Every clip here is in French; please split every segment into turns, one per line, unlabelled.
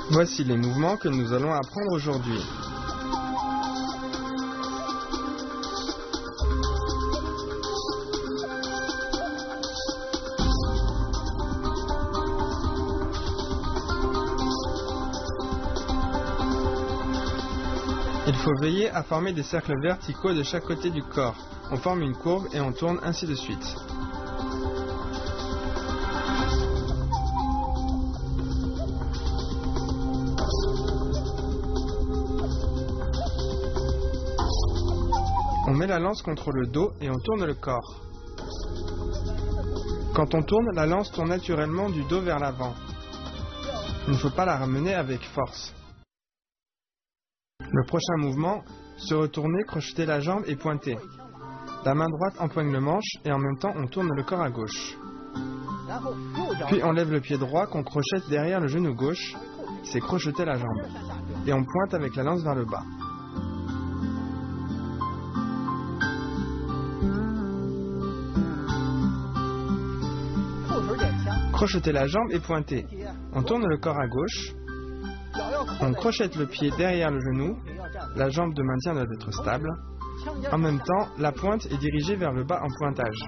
Voici les mouvements que nous allons apprendre aujourd'hui. Il faut veiller à former des cercles verticaux de chaque côté du corps. On forme une courbe et on tourne ainsi de suite. On met la lance contre le dos et on tourne le corps. Quand on tourne, la lance tourne naturellement du dos vers l'avant. Il ne faut pas la ramener avec force. Le prochain mouvement, se retourner, crocheter la jambe et pointer. La main droite empoigne le manche et en même temps on tourne le corps à gauche. Puis on lève le pied droit qu'on crochette derrière le genou gauche, c'est crocheter la jambe. Et on pointe avec la lance vers le bas. Crocheter la jambe et pointer. On tourne le corps à gauche. On crochette le pied derrière le genou. La jambe de maintien doit être stable. En même temps, la pointe est dirigée vers le bas en pointage.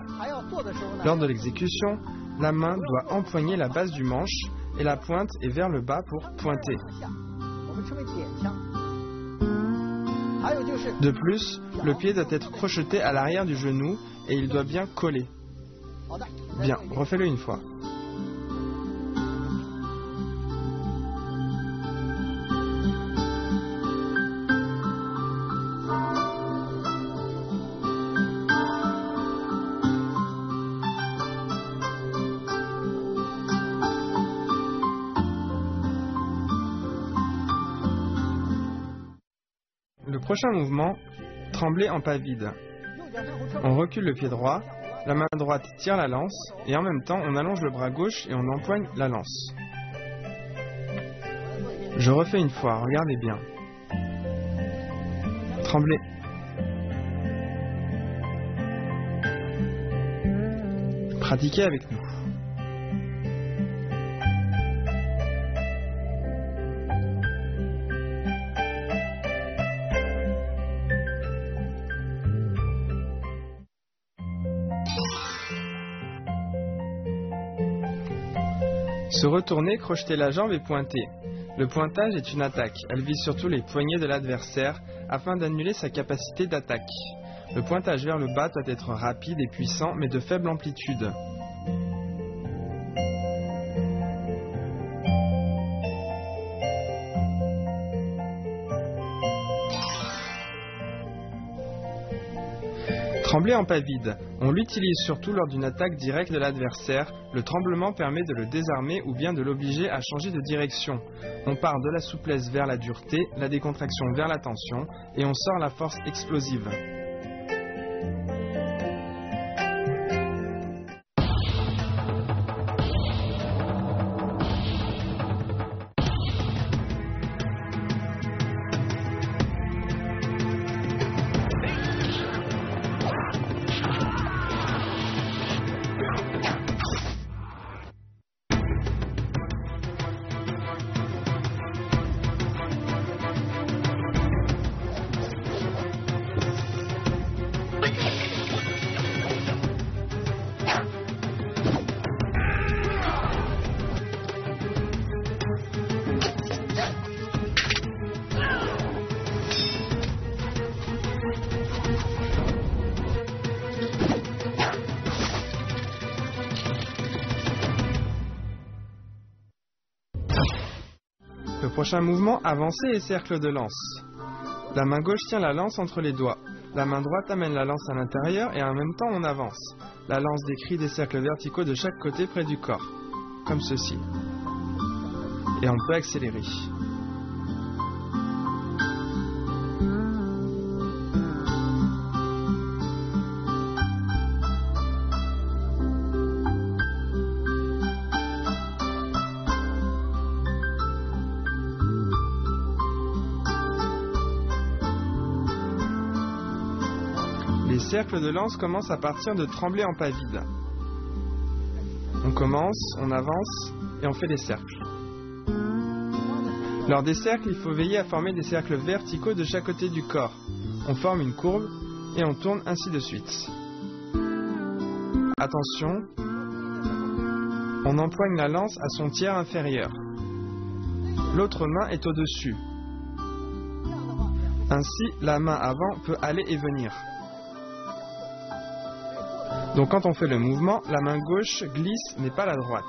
Lors de l'exécution, la main doit empoigner la base du manche et la pointe est vers le bas pour pointer. De plus, le pied doit être crocheté à l'arrière du genou et il doit bien coller. Bien, refais-le une fois. Le prochain mouvement, trembler en pas vide. On recule le pied droit, la main droite tire la lance et en même temps on allonge le bras gauche et on empoigne la lance. Je refais une fois, regardez bien. Trembler. Pratiquez avec nous. Se retourner, crocheter la jambe et pointer. Le pointage est une attaque. Elle vise surtout les poignets de l'adversaire afin d'annuler sa capacité d'attaque. Le pointage vers le bas doit être rapide et puissant mais de faible amplitude. Trembler en pas vide. On l'utilise surtout lors d'une attaque directe de l'adversaire. Le tremblement permet de le désarmer ou bien de l'obliger à changer de direction. On part de la souplesse vers la dureté, la décontraction vers la tension et on sort la force explosive. Le prochain mouvement, avancer et cercle de lance. La main gauche tient la lance entre les doigts. La main droite amène la lance à l'intérieur et en même temps on avance. La lance décrit des cercles verticaux de chaque côté près du corps, comme ceci. Et on peut accélérer. Les cercles de lance commencent à partir de trembler en pas vide. On commence, on avance et on fait des cercles. Lors des cercles, il faut veiller à former des cercles verticaux de chaque côté du corps. On forme une courbe et on tourne ainsi de suite. Attention, on empoigne la lance à son tiers inférieur. L'autre main est au-dessus. Ainsi, la main avant peut aller et venir. Donc quand on fait le mouvement, la main gauche glisse mais pas la droite.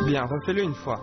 Bien, refais-le une fois.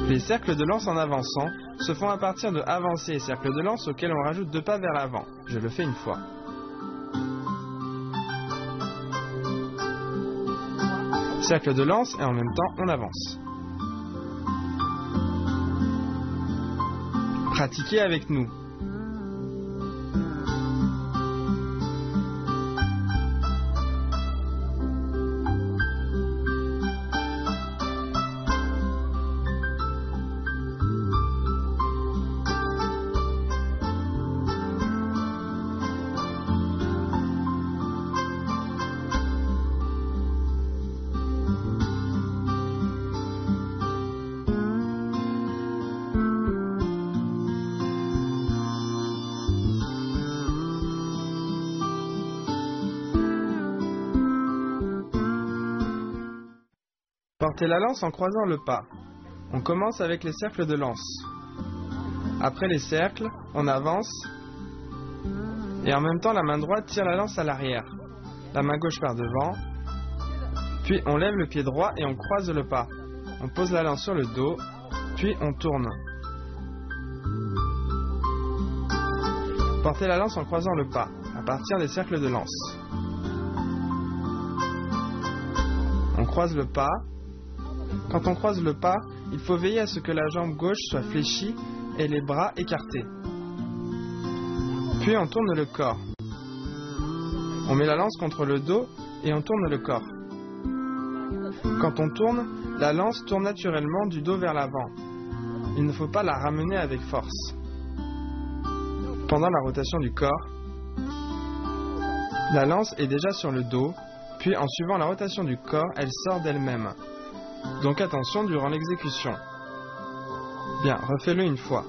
Les cercles de lance en avançant se font à partir de avancées et cercles de lance auxquels on rajoute 2 pas vers l'avant. Je le fais une fois. Cercle de lance et en même temps on avance. Pratiquez avec nous. Portez la lance en croisant le pas. On commence avec les cercles de lance. Après les cercles, on avance et en même temps la main droite tire la lance à l'arrière. La main gauche par devant. Puis on lève le pied droit et on croise le pas. On pose la lance sur le dos, puis on tourne. Portez la lance en croisant le pas, à partir des cercles de lance. On croise le pas. Quand on croise le pas, il faut veiller à ce que la jambe gauche soit fléchie et les bras écartés. Puis on tourne le corps. On met la lance contre le dos et on tourne le corps. Quand on tourne, la lance tourne naturellement du dos vers l'avant. Il ne faut pas la ramener avec force. Pendant la rotation du corps, la lance est déjà sur le dos, puis en suivant la rotation du corps, elle sort d'elle-même. Donc attention durant l'exécution. Bien, refais-le une fois.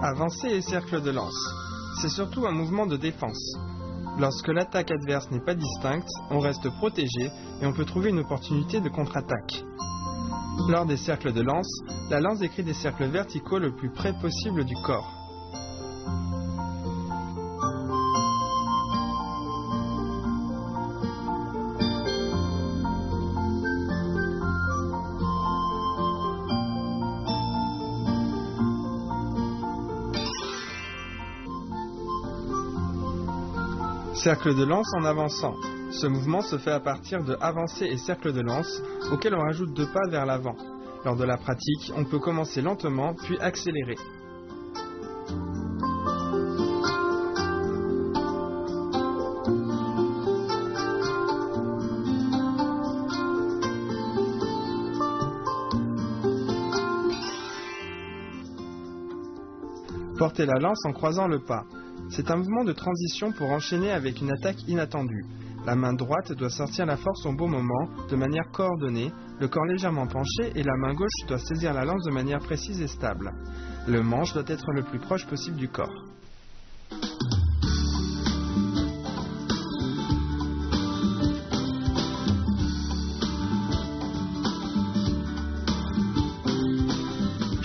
Avancer et cercle de lance. C'est surtout un mouvement de défense. Lorsque l'attaque adverse n'est pas distincte, on reste protégé et on peut trouver une opportunité de contre-attaque. Lors des cercles de lance, la lance décrit des cercles verticaux le plus près possible du corps. Cercle de lance en avançant. Ce mouvement se fait à partir de avancées et cercles de lance auxquels on rajoute 2 pas vers l'avant. Lors de la pratique, on peut commencer lentement puis accélérer. Porter la lance en croisant le pas. C'est un mouvement de transition pour enchaîner avec une attaque inattendue. La main droite doit sortir la force au bon moment, de manière coordonnée, le corps légèrement penché et la main gauche doit saisir la lance de manière précise et stable. Le manche doit être le plus proche possible du corps.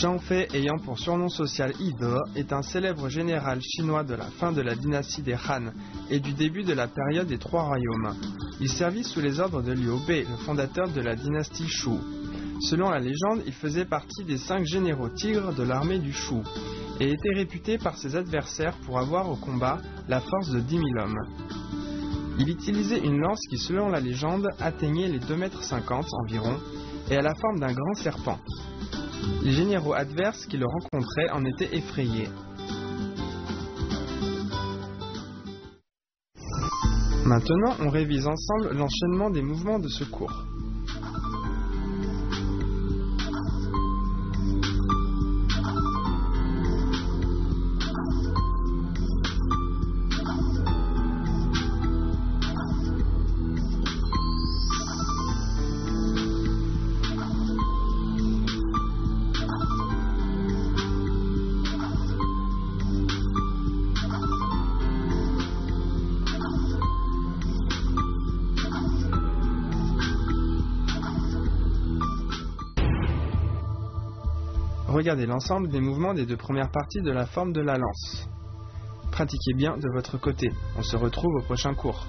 Zhang Fei, ayant pour surnom social Yi De, est un célèbre général chinois de la fin de la dynastie des Han et du début de la période des Trois Royaumes. Il servit sous les ordres de Liu Bei, le fondateur de la dynastie Shu. Selon la légende, il faisait partie des 5 généraux tigres de l'armée du Shu et était réputé par ses adversaires pour avoir au combat la force de 10 000 hommes. Il utilisait une lance qui, selon la légende, atteignait les 2,50 m environ et a la forme d'un grand serpent. Les généraux adverses qui le rencontraient en étaient effrayés. Maintenant, on révise ensemble l'enchaînement des mouvements de secours. Regardez l'ensemble des mouvements des 2 premières parties de la forme de la lance. Pratiquez bien de votre côté. On se retrouve au prochain cours.